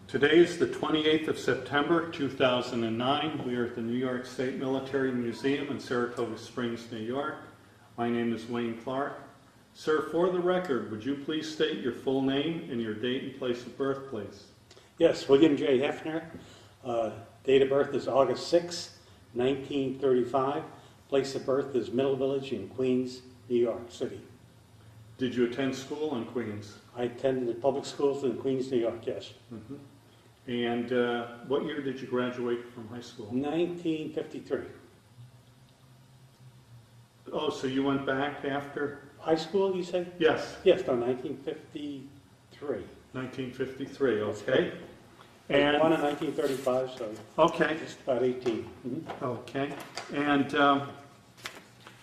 Today is the 28th of September, 2009. We are at the New York State Military Museum in Saratoga Springs, New York. My name is Wayne Clark. Sir, for the record, would you please state your full name and your date and place of birth, please? Yes, William J. Hefner. Date of birth is August 6, 1935. Place of birth is Middle Village in Queens, New York City. Did you attend school in Queens? I attended public schools in Queens, New York, yes. Mm-hmm. And what year did you graduate from high school? 1953. Oh, so you went back after? High school, you say? Yes. Yes, no, 1953. 1953, okay. I was And born in 1935, so okay, just about 18. Mm-hmm. okay. And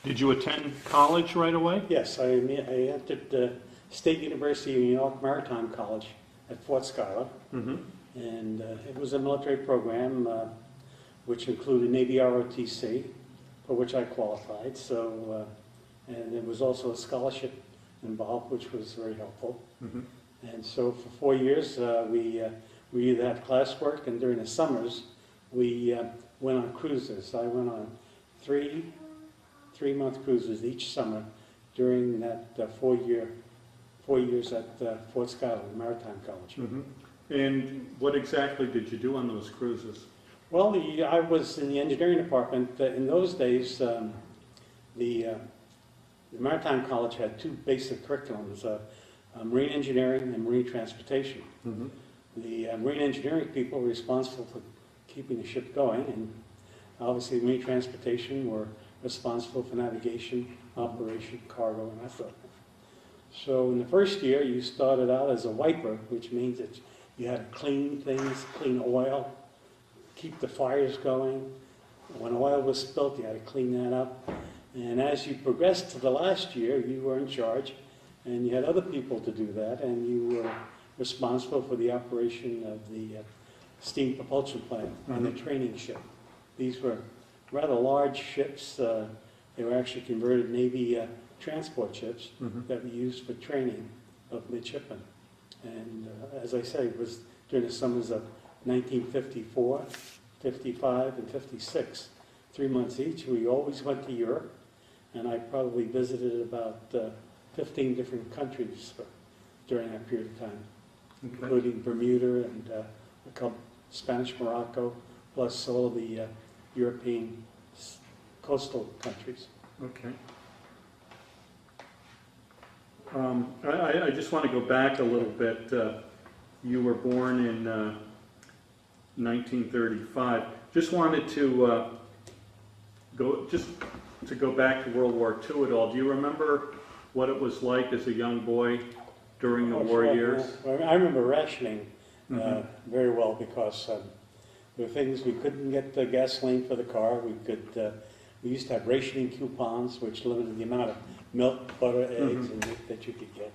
did you attend college right away? Yes, I entered State University of New York Maritime College at Fort Schuyler. Mm-hmm. And it was a military program which included Navy ROTC, for which I qualified. So, and there was also a scholarship involved, which was very helpful. Mm-hmm. And so for 4 years, we either had classwork, and during the summers, we went on cruises. I went on three-month cruises each summer during that 4 years at Fort Schuyler Maritime College. Mm-hmm. And what exactly did you do on those cruises? Well, I was in the engineering department. In those days, the Maritime College had two basic curriculums, marine engineering and marine transportation. Mm-hmm. The marine engineering people were responsible for keeping the ship going, and obviously marine transportation were responsible for navigation, operation, cargo, and that sort of thing. So in the first year, you started out as a wiper, which means that you had to clean things, clean oil, keep the fires going. When oil was spilt, you had to clean that up. And as you progressed to the last year, you were in charge, and you had other people to do that, and you were responsible for the operation of the steam propulsion plant and the training ship. These were rather large ships. They were actually converted Navy transport ships that we used for training of midshipmen. And as I say, it was during the summers of 1954, 55, and 56, 3 months each. We always went to Europe, and I probably visited about 15 different countries during that period of time, including Bermuda and a couple, Spanish Morocco, plus all of the European coastal countries. Okay. I just want to go back a little bit. You were born in 1935. Just wanted to go back to World War II at all. Do you remember what it was like as a young boy during the war years? I remember rationing very well, because there were things we couldn't get the gasoline for the car. We used to have rationing coupons, which limited the amount of milk, butter, eggs, and meat that you could get.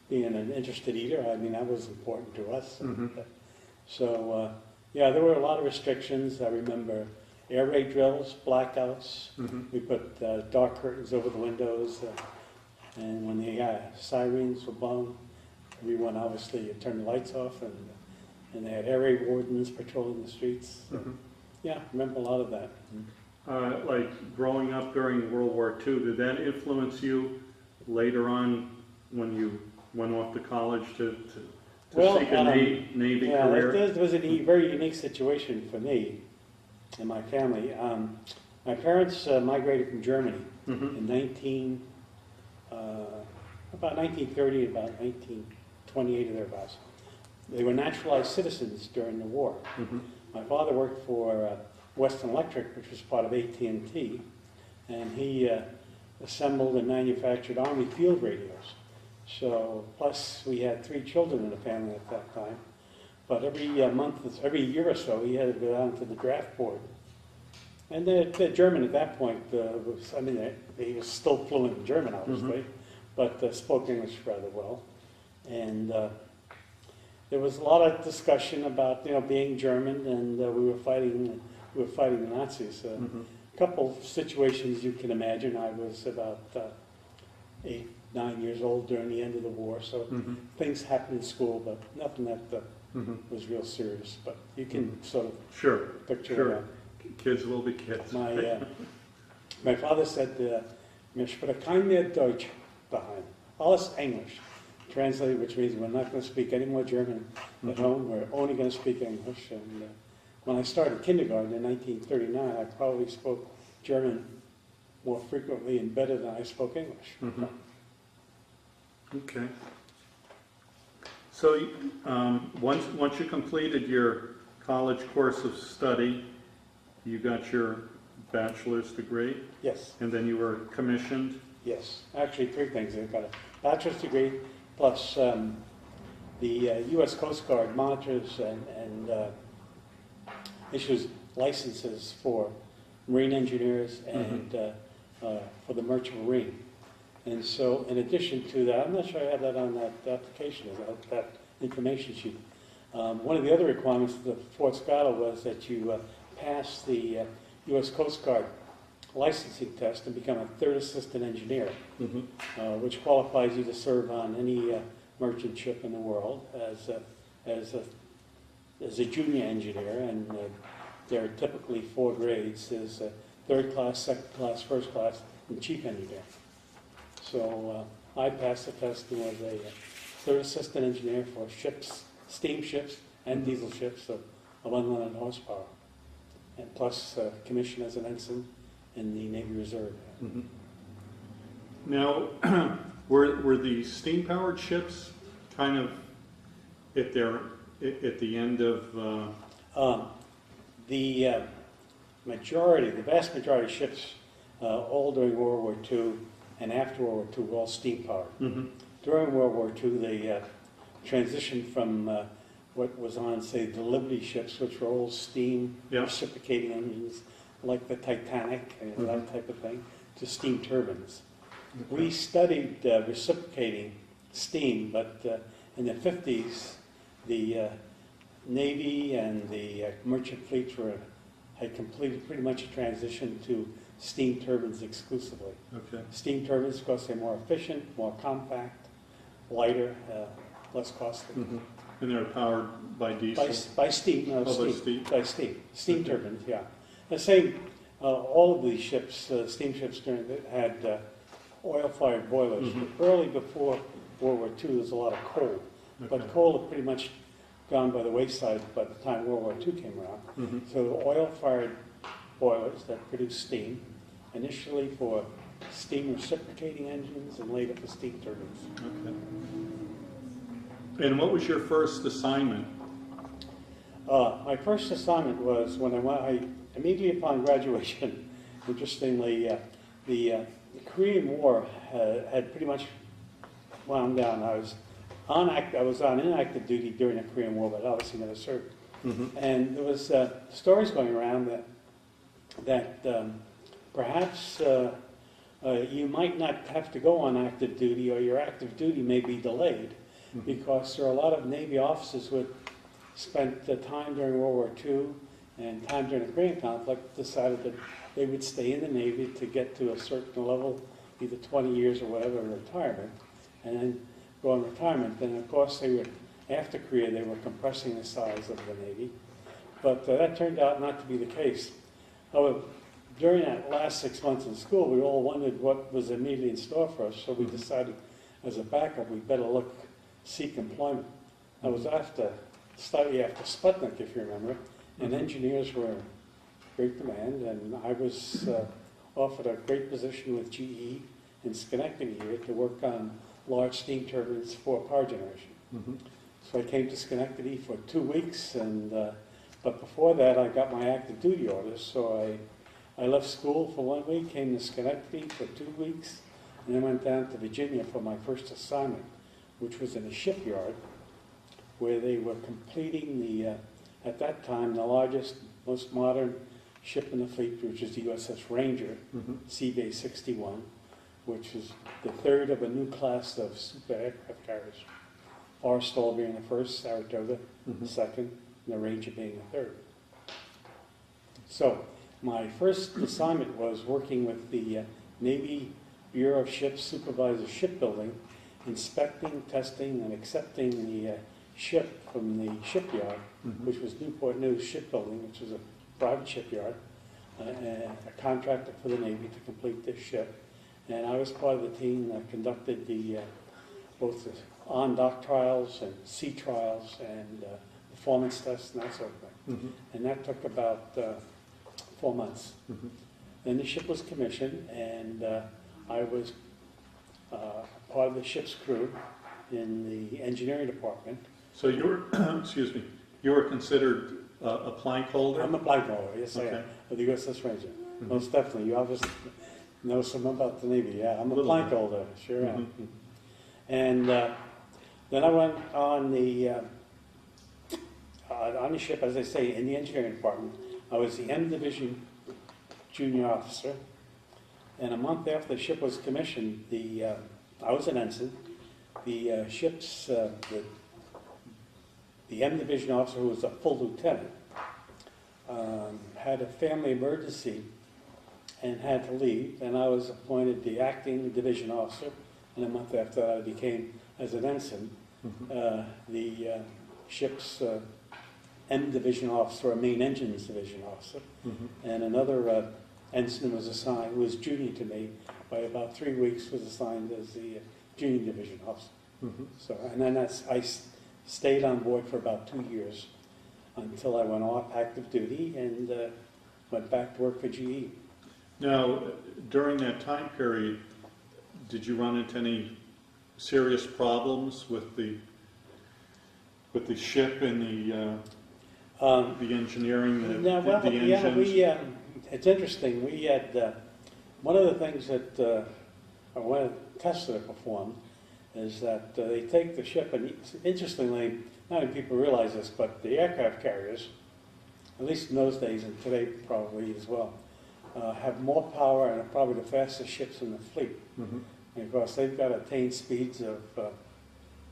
Being an interested eater, I mean, that was important to us. So, yeah, there were a lot of restrictions. I remember air raid drills, blackouts. We put dark curtains over the windows, and when the sirens were blown, everyone obviously turned the lights off, and they had air raid wardens patrolling the streets. So, yeah, I remember a lot of that. Like growing up during World War II, did that influence you later on when you went off to college to seek a Navy career? It was a very unique situation for me and my family. My parents migrated from Germany in about 1930, about 1928 or thereabouts. They were naturalized citizens during the war. My father worked for Western Electric, which was part of AT&T, and he assembled and manufactured Army field radios. So, plus we had 3 children in the family at that time. But every year or so, he had to go down to the draft board. And the German at that point he was still fluent in German, obviously, but spoke English rather well. And there was a lot of discussion about being German, and we were fighting the Nazis. A couple situations you can imagine. I was about 8, 9 years old during the end of the war, so things happened in school, but nothing that Mhm. was real serious, but you can sort of Sure, picture sure. that. Kids will be kids. My father said, "Mir spricht keine Deutsch daheim, alles English." Translated, which means we're not going to speak any more German at home. We're only going to speak English. And when I started kindergarten in 1939, I probably spoke German more frequently and better than I spoke English. Mhm. Okay. So once you completed your college course of study, you got your bachelor's degree, Yes, and then you were commissioned. yes. Actually, three things. I've got a bachelor's degree, plus the U.S. Coast Guard monitors and issues licenses for marine engineers and for the merchant marine. And so, in addition to that, I'm not sure I have that on that application, that information sheet. One of the other requirements of the Fort Scotto was that you pass the U.S. Coast Guard licensing test and become a third assistant engineer, which qualifies you to serve on any merchant ship in the world as a junior engineer. And there are typically 4 grades: there's third class, second class, first class, and chief engineer. So I passed the test and was a third assistant engineer for ships, steamships, and diesel ships of 100 horsepower, and plus commissioned as an ensign in the Navy Reserve. Mhm. Now, were the steam-powered ships kind of at the end of? The vast majority of ships, all during World War II and after World War II, were all steam-powered. During World War II, they transitioned from what was on, say, the Liberty ships, which were old steam reciprocating engines, like the Titanic and that type of thing, to steam turbines. Okay. We studied reciprocating steam, but in the 50s, the Navy and the merchant fleets had completed pretty much a transition to steam turbines exclusively. Okay. Steam turbines, because they're more efficient, more compact, lighter, less costly. And they're powered by diesel. By steam, no, Oh, by steam. steam. By steam. Steam Okay. turbines, yeah. The same, all of these ships, steamships had oil-fired boilers. Early before World War II, there was a lot of coal. But Okay. coal had pretty much gone by the wayside by the time World War II came around. So the oil-fired boilers that produced steam, initially for steam reciprocating engines and later for steam turbines. Okay. And what was your first assignment? My first assignment was when I immediately upon graduation, interestingly, the Korean War had pretty much wound down. I was on inactive duty during the Korean War, but obviously never served. And there was stories going around that perhaps you might not have to go on active duty, or your active duty may be delayed, because there are a lot of Navy officers who had spent time during World War II and time during the Korean conflict, decided that they would stay in the Navy to get to a certain level, either 20 years or whatever, retirement, and then go on retirement. And of course, after Korea, they were compressing the size of the Navy. But that turned out not to be the case. However, during that last 6 months in school, we all wondered what was immediately in store for us, so we decided as a backup, we better seek employment. I was study after Sputnik, if you remember, and engineers were in great demand, and I was offered a great position with GE in Schenectady here to work on large steam turbines for power generation. So I came to Schenectady for 2 weeks, but before that I got my active duty orders, so I left school for 1 week, came to Schenectady for 2 weeks, and then went down to Virginia for my first assignment, which was in a shipyard where they were completing at that time, the largest, most modern ship in the fleet, which is the USS Ranger, Seabay 61, which is the third of a new class of super aircraft carriers. Forrestal being the first, Saratoga the second, and the Ranger being the third. So my first assignment was working with the Navy Bureau of Ships Supervisor Shipbuilding, inspecting, testing, and accepting the ship from the shipyard, which was Newport News Shipbuilding, which was a private shipyard, a contractor for the Navy to complete this ship. And I was part of the team that conducted both the on-dock trials and sea trials and performance tests and that sort of thing. And that took about 4 months. Then the ship was commissioned, and I was part of the ship's crew in the engineering department. So you were, excuse me, you were considered a plank holder? I'm a plank holder, yes I am, Okay. of the USS Ranger. Most definitely. You obviously know something about the Navy. Yeah, I'm a Little plank bit. holder, sure am. And then I went on the ship, as I say, in the engineering department. I was the M Division junior officer. And a month after the ship was commissioned, I was an ensign. The ship's, the M Division officer, who was a full lieutenant, had a family emergency and had to leave, and I was appointed the acting division officer, and a month after that I became, as an ensign, the ship's M Division officer, or main engines division officer, and another ensign was assigned, who was junior to me by about 3 weeks, was assigned as the junior division officer. So, and then I stayed on board for about 2 years until I went off active duty and went back to work for GE. Now, during that time period, did you run into any serious problems with the ship and the engineering, No, well, the yeah, engines? it's interesting. We had one of the things that one of the tests that are performed is that they take the ship, and interestingly, not many people realize this, but the aircraft carriers, at least in those days and today probably as well, have more power and are probably the fastest ships in the fleet. And of course, they've got attained speeds of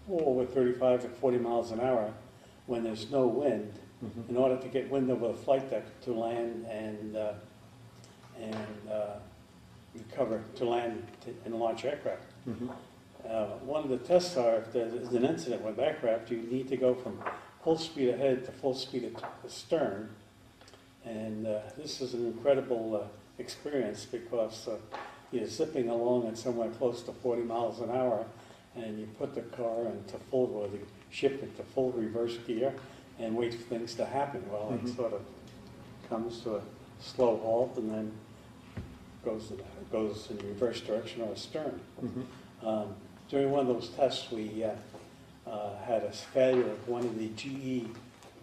over 35 to 40 miles an hour when there's no wind, in order to get wind over the flight deck to land and recover to land and launch aircraft. One of the tests are, if there's an incident with aircraft, you need to go from full speed ahead to full speed astern. And this is an incredible experience because you're zipping along at somewhere close to 40 miles an hour, and you put the car into full, or the ship into full reverse gear and wait for things to happen. Well, it sort of comes to a slow halt and then goes in the reverse direction or astern. During one of those tests, we had a failure of one of the GE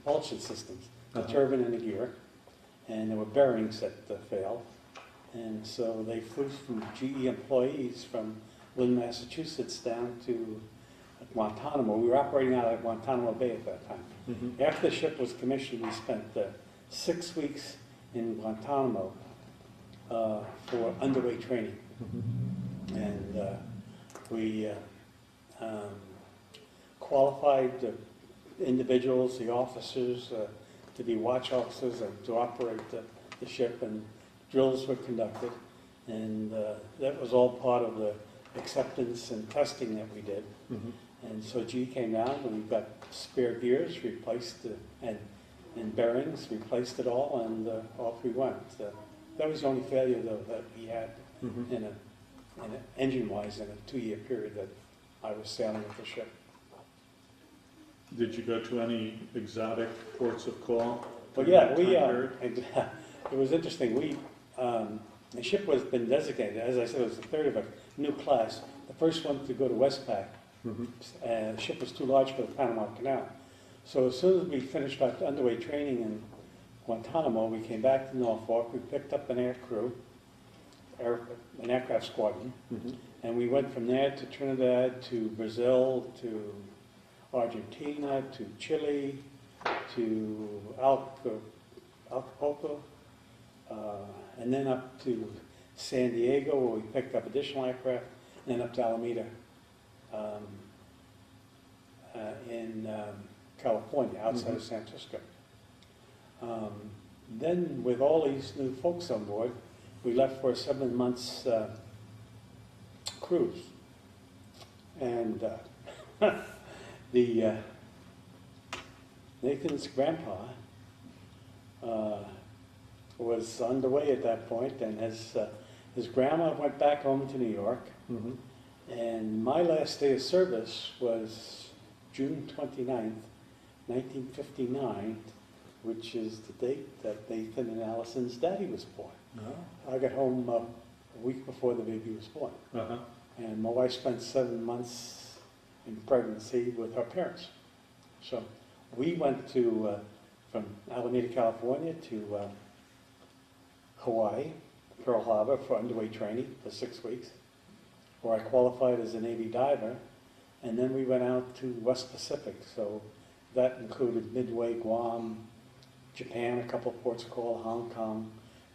propulsion systems, a turbine and a gear, and there were bearings that failed. And so they flew from GE employees from Lynn, Massachusetts down to Guantanamo. We were operating out of Guantanamo Bay at that time. After the ship was commissioned, we spent 6 weeks in Guantanamo for underway training. And we qualified the individuals, the officers, to be watch officers and to operate the ship, and drills were conducted. And that was all part of the acceptance and testing that we did. And so GE came down and we got spare gears, replaced and bearings, replaced it all, and off we went. That was the only failure though that we had in engine-wise in a 2-year period that I was sailing with the ship. Did you go to any exotic ports of call? Well, yeah, it was interesting. The ship was been designated, as I said, it was the third of a new class. The first one to go to Westpac. The ship was too large for the Panama Canal. So as soon as we finished our underway training in Guantanamo, we came back to Norfolk. We picked up an air crew, an aircraft squadron, and we went from there to Trinidad, to Brazil, to Argentina, to Chile, to Acapulco, and then up to San Diego, where we picked up additional aircraft, and then up to Alameda in California, outside of San Francisco. Then, with all these new folks on board, we left for a 7 months cruise. And Nathan's grandpa was underway at that point, and his grandma went back home to New York. Mm-hmm. And my last day of service was June 29th, 1959, which is the date that Nathan and Allison's daddy was born. Oh. I got home a week before the baby was born. Uh-huh. And my wife spent 7 months in pregnancy with her parents. So we went to, from Alameda, California to Hawaii, Pearl Harbor for underway training for 6 weeks, where I qualified as a Navy diver. And then we went out to West Pacific. So that included Midway, Guam, Japan, a couple of ports called Hong Kong,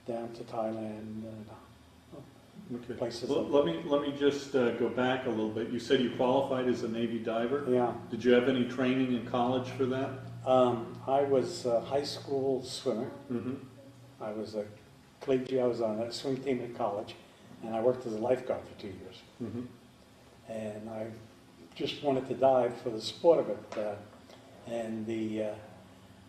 down to Thailand, Okay. places Well, like let me just go back a little bit. You said you qualified as a Navy diver. Yeah. Did you have any training in college for that? I was a high school swimmer. Mm-hmm. I was a collegiate. I was on a swim team at college, and I worked as a lifeguard for 2 years. Mm-hmm. And I just wanted to dive for the sport of it. And the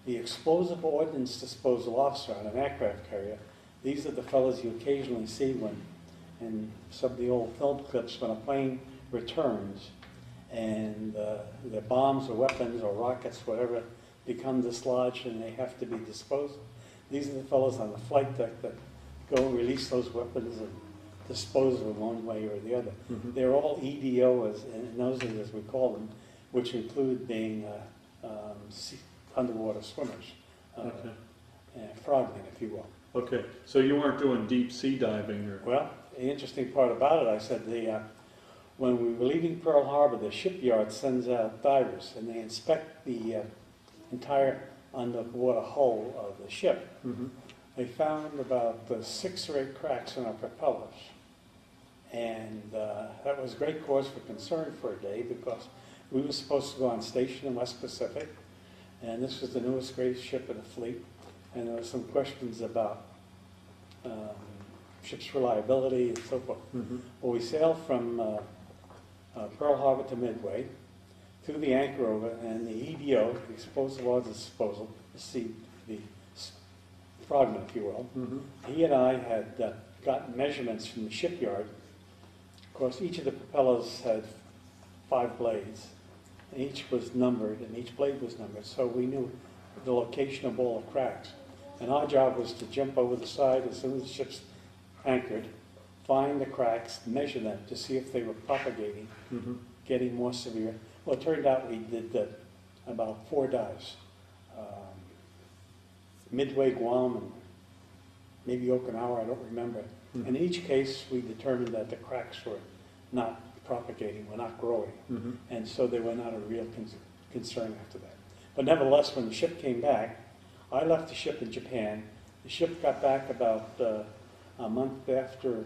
explosive ordnance disposal officer on an aircraft carrier, these are the fellows you occasionally see when, in some of the old film clips, when a plane returns and the bombs or weapons or rockets, whatever, become dislodged and they have to be disposed of. These are the fellows on the flight deck that go and release those weapons and dispose of them one way or the other. Mm-hmm. They're all EDO, in those days as we call them, which include being underwater swimmers, Okay. frogmen, if you will. Okay. So you weren't doing deep sea diving, or? Well, the interesting part about it, I said, when we were leaving Pearl Harbor, the shipyard sends out divers, and they inspect the entire underwater hull of the ship. Mm-hmm. They found about 6 or 8 cracks in our propellers. And that was great cause for concern for a day, because we were supposed to go on station in West Pacific, and this was the newest, greatest ship in the fleet, and there were some questions about ship's reliability and so forth. Mm-hmm. Well, we sailed from Pearl Harbor to Midway, through the anchor over, and the EDO, the explosive ordnance disposal, the frogman, if you will. Mm-hmm. He and I had gotten measurements from the shipyard. Of course, each of the propellers had 5 blades, and each was numbered, and each blade was numbered, so we knew the location of all the cracks. And our job was to jump over the side as soon as the ship's anchored, find the cracks, measure them to see if they were propagating, Mm-hmm. getting more severe. Well, it turned out we did about 4 dives. Midway, Guam, and maybe Okinawa, I don't remember. Mm-hmm. In each case, we determined that the cracks were not propagating, were not growing. Mm-hmm. And so they were not a real concern after that. But nevertheless, when the ship came back, I left the ship in Japan. The ship got back about a month after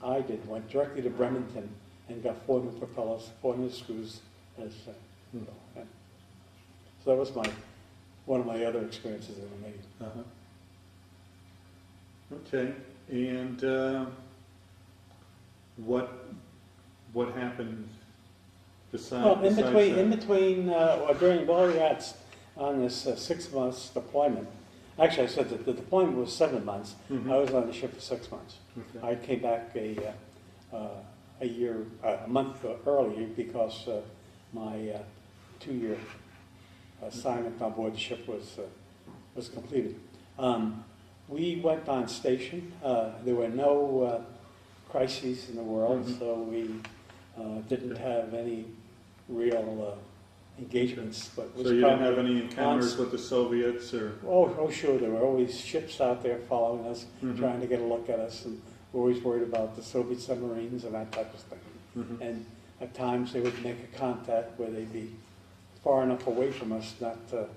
I did, went directly to Bremerton and got 4 new propellers, 4 new screws. So that was one of my other experiences in the Navy. Uh-huh. Okay. And what happened besides? Well, in that? between, during while we were on this 6 months deployment, actually I said that the deployment was 7 months. Mhm. I was on the ship for 6 months. Okay. I came back a month early because my 2-year assignment on board the ship was completed. We went on station. There were no crises in the world, Mhm. so we didn't have any real engagements. But was So you didn't have probably any encounters with the Soviets, or? Oh, sure. There were always ships out there following us, Mhm. trying to get a look at us, and we're always worried about the Soviet submarines and that type of thing. Mhm. And at times they would make a contact where they'd be far enough away from us not to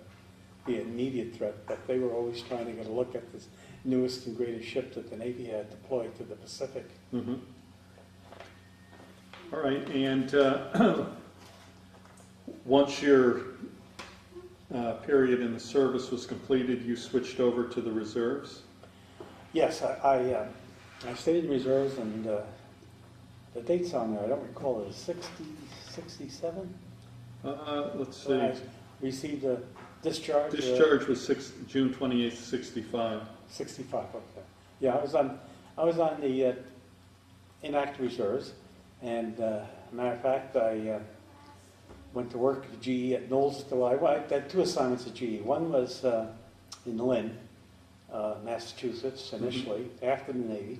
be an immediate threat, but they were always trying to get a look at this newest and greatest ship that the Navy had deployed to the Pacific. Mm-hmm. All right, and once your period in the service was completed, you switched over to the reserves? Yes, I stayed in reserves, and the dates on there, I don't recall, is 67? Let's So I see. received a Discharged? Discharge was June 28th, 65. 65, okay. Yeah, I was on the inactive reserves, and matter of fact, I went to work at GE at Knowles. I had 2 assignments at GE. One was in Lynn, Massachusetts, initially, after the Navy,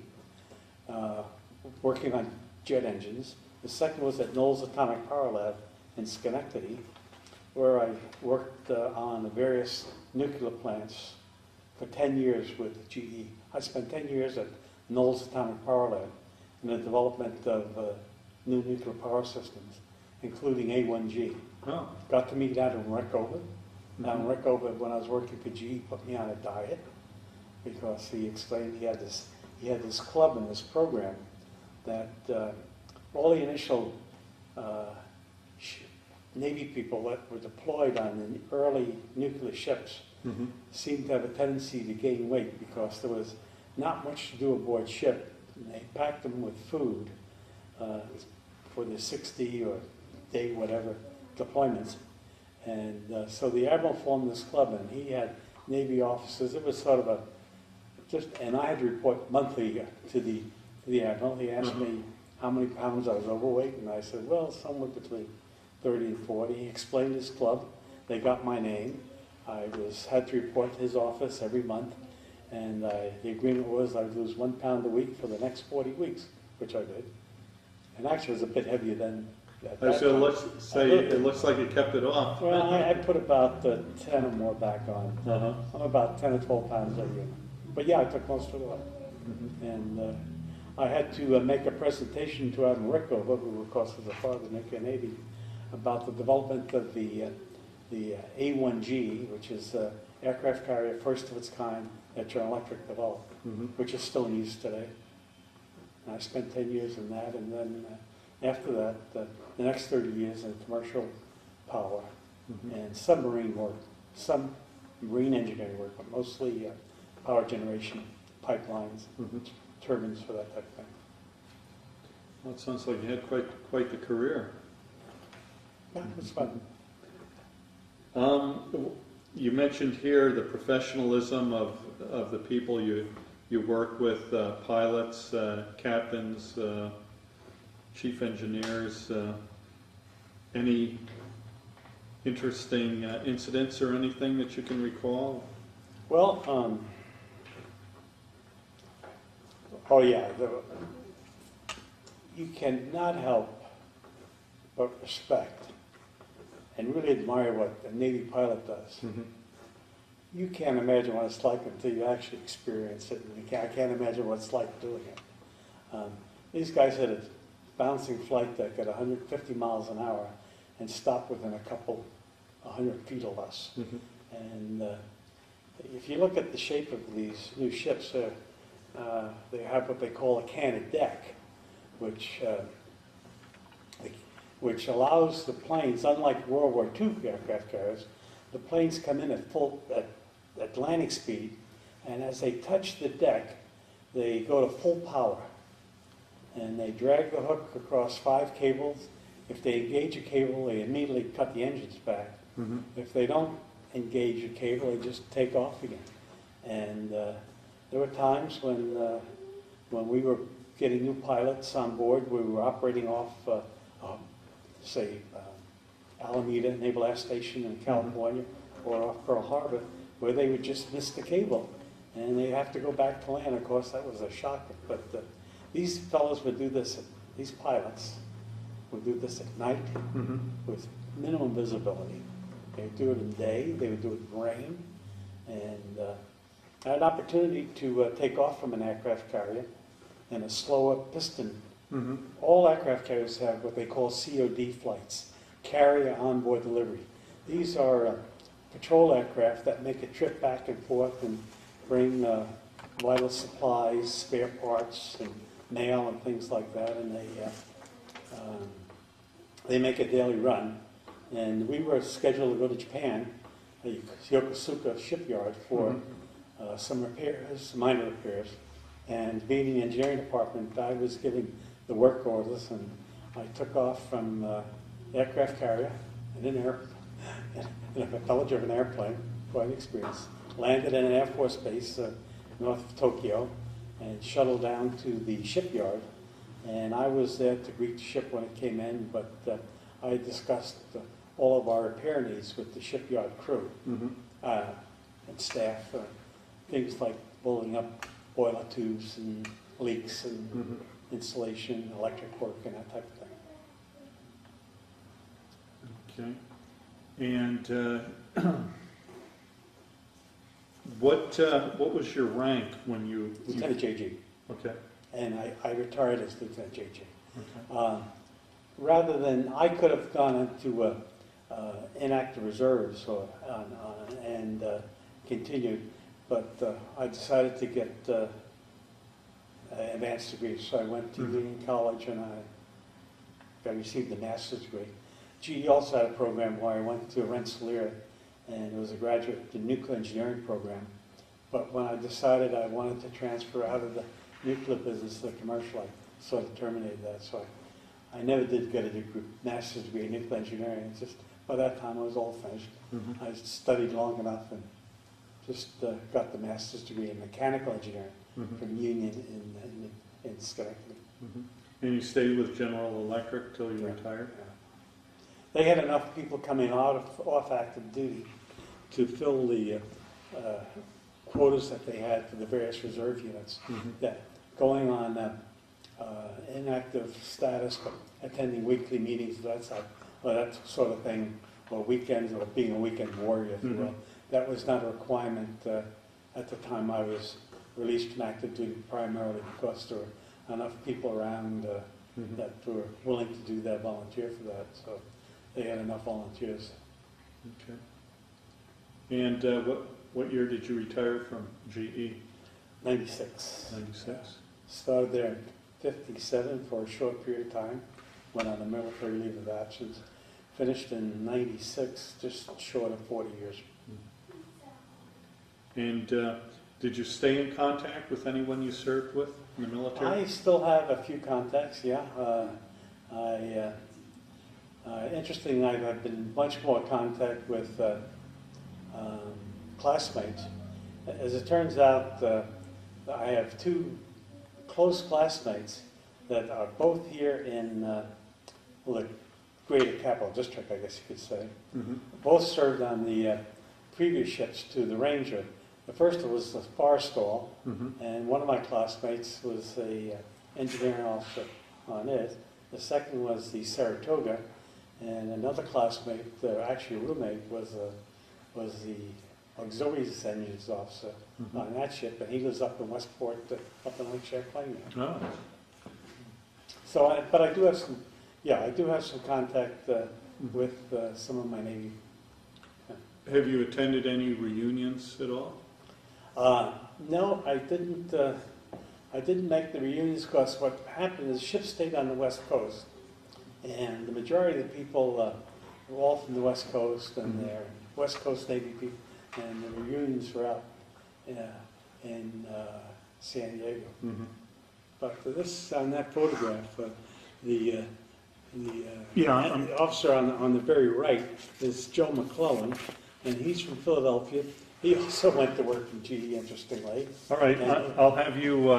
working on jet engines. The second was at Knowles Atomic Power Lab in Schenectady, where I worked on the various nuclear plants for 10 years with GE. I spent 10 years at Knowles Atomic Power Lab in the development of new nuclear power systems, including A1G. Oh. Got to meet Adam Rickover. Adam Rickover, when I was working for GE, put me on a diet because he explained he had this club and this program that all the initial Navy people that were deployed on the early nuclear ships seemed to have a tendency to gain weight because there was not much to do aboard ship. And they packed them with food for the 60 or day whatever deployments. And so the Admiral formed this club, and he had Navy officers. It was sort of and I had to report monthly to the Admiral. He asked me how many pounds I was overweight, and I said, well, somewhere between 30 and 40. He explained his club. They got my name. I had to report to his office every month, and the agreement was I would lose 1 pound a week for the next 40 weeks, which I did. And actually, it was a bit heavier than at that So time. it looks like you kept it off. Well, I put about 10 or more back on. I'm about 10 or 12 pounds every year. But yeah, I took most of it off. And I had to make a presentation to Admiral Rickover, who of course was a father of the nuclear Navy, about the development of the A1G, which is aircraft carrier, first of its kind that General Electric developed, which is still in use today. And I spent 10 years in that, and then after that, the next 30 years in commercial power and submarine work, some marine engineering work, but mostly power generation, pipelines, turbines for that type of thing. Well, it sounds like you had quite the career. Yeah, it was fun. You mentioned here the professionalism of the people you work with, pilots, captains, chief engineers. Any interesting incidents or anything that you can recall? Well, you cannot help but respect and really admire what a Navy pilot does. You can't imagine what it's like until you actually experience it. And I can't imagine what it's like doing it. These guys had a bouncing flight deck at 150 miles an hour and stopped within a couple 100 feet of us. And if you look at the shape of these new ships, they have what they call a canted deck, which allows the planes, unlike World War II aircraft carriers, the planes come in at landing speed, and as they touch the deck, they go to full power. And they drag the hook across 5 cables. If they engage a cable, they immediately cut the engines back. If they don't engage a cable, they just take off again. And there were times when we were getting new pilots on board, we were operating off, Alameda Naval Air Station in California, or off Pearl Harbor, where they would just miss the cable, and they have to go back to land. Of course, that was a shock. But these fellows would do this. These pilots would do this at night with minimum visibility. They would do it in day. They would do it in rain, and I had an opportunity to take off from an aircraft carrier in a slower piston. All aircraft carriers have what they call COD flights, carrier onboard delivery. These are patrol aircraft that make a trip back and forth and bring vital supplies, spare parts, and mail and things like that, and they make a daily run. And we were scheduled to go to Japan, Yokosuka shipyard, for some repairs, minor repairs. And being in the engineering department, I was giving the work orders, and I took off from the aircraft carrier and in in a propeller-driven airplane, quite an experience. Landed in an Air Force base north of Tokyo and shuttled down to the shipyard. And I was there to greet the ship when it came in, but I discussed all of our repair needs with the shipyard crew and staff. Things like pulling up boiler tubes and leaks and installation, electric work, and that type of thing. Okay. And what was your rank when you... Lieutenant JG. Okay. And I retired as Lieutenant JG. Okay. Rather than, I could have gone into inactive reserves and continued, but I decided to get an advanced degree. So I went to Union College and I received a master's degree. GE also had a program where I went to Rensselaer, and it was a graduate nuclear engineering program. But when I decided I wanted to transfer out of the nuclear business to the commercial, I sort of terminated that. So I never did get a master's degree in nuclear engineering. It's just by that time I was all finished. I studied long enough and just got the master's degree in mechanical engineering from Union in Schenectady. And you stayed with General Electric till you retired? Yeah. They had enough people coming off active duty to fill the quotas that they had for the various reserve units. That going on inactive status, but attending weekly meetings, that sort of thing, or weekends, or being a weekend warrior, if you will. That was not a requirement at the time I was released from active duty, primarily because there were enough people around that were willing to do that, volunteer for that. So they had enough volunteers. Okay. And what year did you retire from GE? 96. 96. Started there in 57 for a short period of time. Went on a military leave of absence. Finished in 96, just short of 40 years. And did you stay in contact with anyone you served with in the military? I still have a few contacts, yeah. Interestingly, I've been much more in contact with classmates. As it turns out, I have two close classmates that are both here in the greater capital district, I guess you could say. Both served on the previous ships to the Ranger. The first was the Farstall, and one of my classmates was a engineering officer on it. The second was the Saratoga, and another classmate, actually a roommate, was the auxiliary engines officer on that ship, and he lives up in Westport, up in Lake Champlain now. Oh. So, but I do have some, I do have some contact with some of my Navy. Have you attended any reunions at all? No, I didn't. I didn't make the reunions because what happened is the ship stayed on the West Coast, and the majority of the people were all from the West Coast, and they're West Coast Navy people, and the reunions were out in San Diego. But this on that photograph, the officer on the very right is Joe McClellan, and he's from Philadelphia. He also went to work in GE, interestingly. All right, I'll have you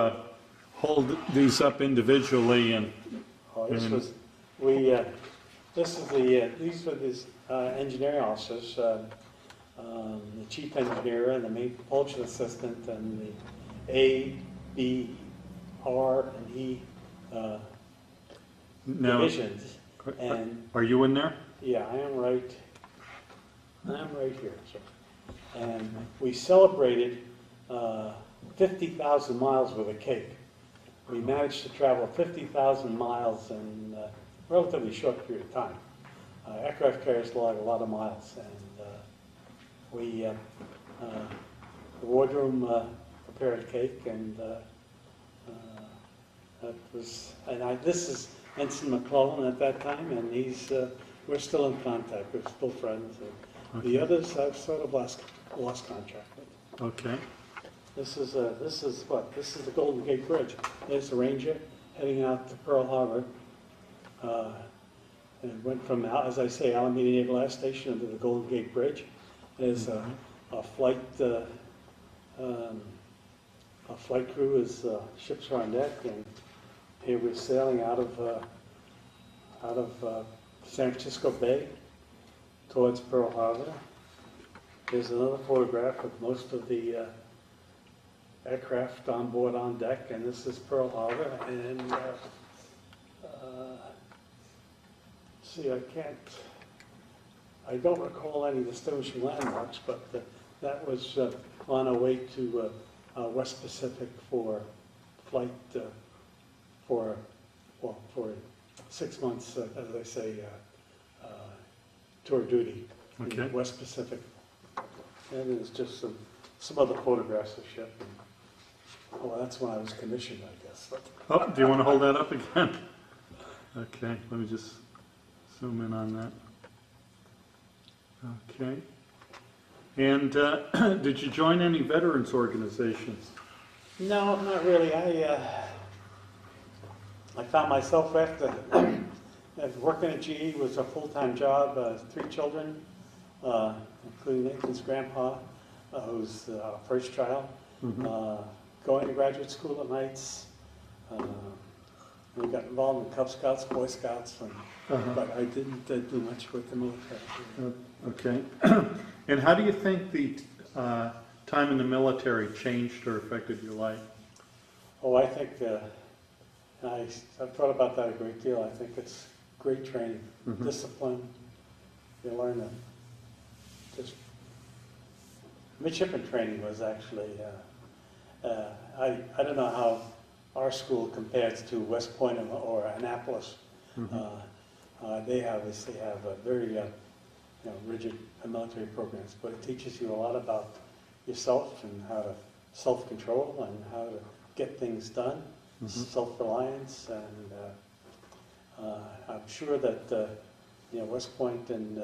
hold these up individually and. These were his engineering officers, the chief engineer and the main propulsion assistant and the A, B, R, and E divisions. And are you in there? yeah, I'm right here. So. And we celebrated 50,000 miles with a cake. We managed to travel 50,000 miles in a relatively short period of time. Aircraft carriers log a lot of miles, and the wardroom prepared a cake, and this is Ensign McClellan at that time, and we're still in contact. We're still friends. Okay. The others I've sort of lost contact with. Okay. This is the Golden Gate Bridge. There's the Ranger heading out to Pearl Harbor. And it went from, as I say, Alameda Naval Air Station to the Golden Gate Bridge. There's a flight crew as ships are on deck, and here we're sailing out of San Francisco Bay towards Pearl Harbor. There's another photograph of most of the aircraft on board on deck, and this is Pearl Harbor. And I don't recall any distinguishing landmarks, but that was on our way to West Pacific for flight for 6 months, as I say, tour duty in Okay. West Pacific. And there's just some other photographs of ship. And, that's when I was commissioned, I guess. But, Oh, do you want to hold that up again? Okay, let me just zoom in on that. Okay. And did you join any veterans organizations? no, not really. I found myself after working at GE was a full-time job, 3 children, including Nathan's grandpa, who's our first child, going to graduate school at nights. We got involved in Cub Scouts, Boy Scouts, but I didn't do much with the military. Okay. And how do you think the time in the military changed or affected your life? Oh, I think I've thought about that a great deal. I think it's great training, discipline. You learn to just midshipman training was actually. I don't know how our school compares to West Point or Annapolis. They obviously have a very rigid military programs, but it teaches you a lot about yourself and how to self-control and how to get things done, self-reliance, and I'm sure that West Point and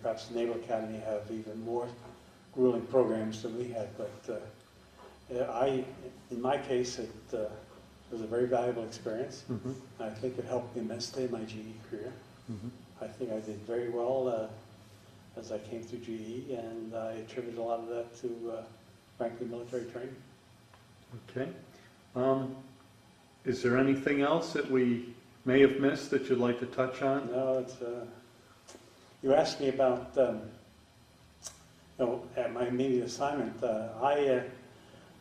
perhaps the Naval Academy have even more grueling programs than we had, but in my case, it was a very valuable experience. I think it helped me immensely in my GE career. I think I did very well as I came through GE, and I attribute a lot of that to, frankly, military training. Okay. Is there anything else that we may have missed that you'd like to touch on? No, you asked me about, at my immediate assignment,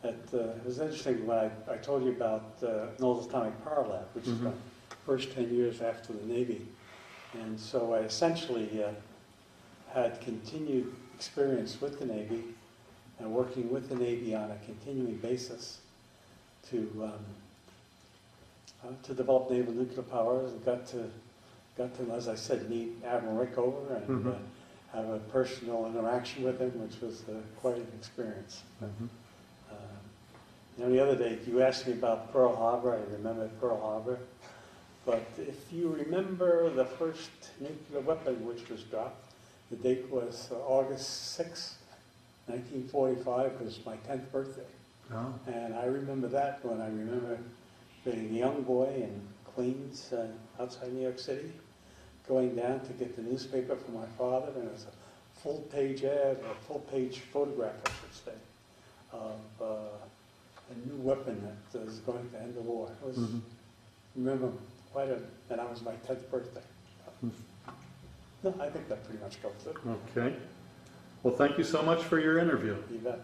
it was interesting when I told you about Knowles Atomic Power Lab, which is the first 10 years after the Navy. And so I essentially had continued experience with the Navy and working with the Navy on a continuing basis to develop naval nuclear powers, and got to, as I said, meet Admiral Rickover and have a personal interaction with him, which was quite an experience. The other day, you asked me about Pearl Harbor. I remember Pearl Harbor. But if you remember the first nuclear weapon which was dropped, the date was August 6, 1945, was my 10th birthday. Oh. And I remember that when I remember being a young boy in Queens, outside New York City, going down to get the newspaper from my father, and it was a full-page ad, a full-page photograph, I should say, of a new weapon that was going to end the war. It was, remember, and that was my 10th birthday. No, I think that pretty much covers it. Okay. Well, thank you so much for your interview. You bet.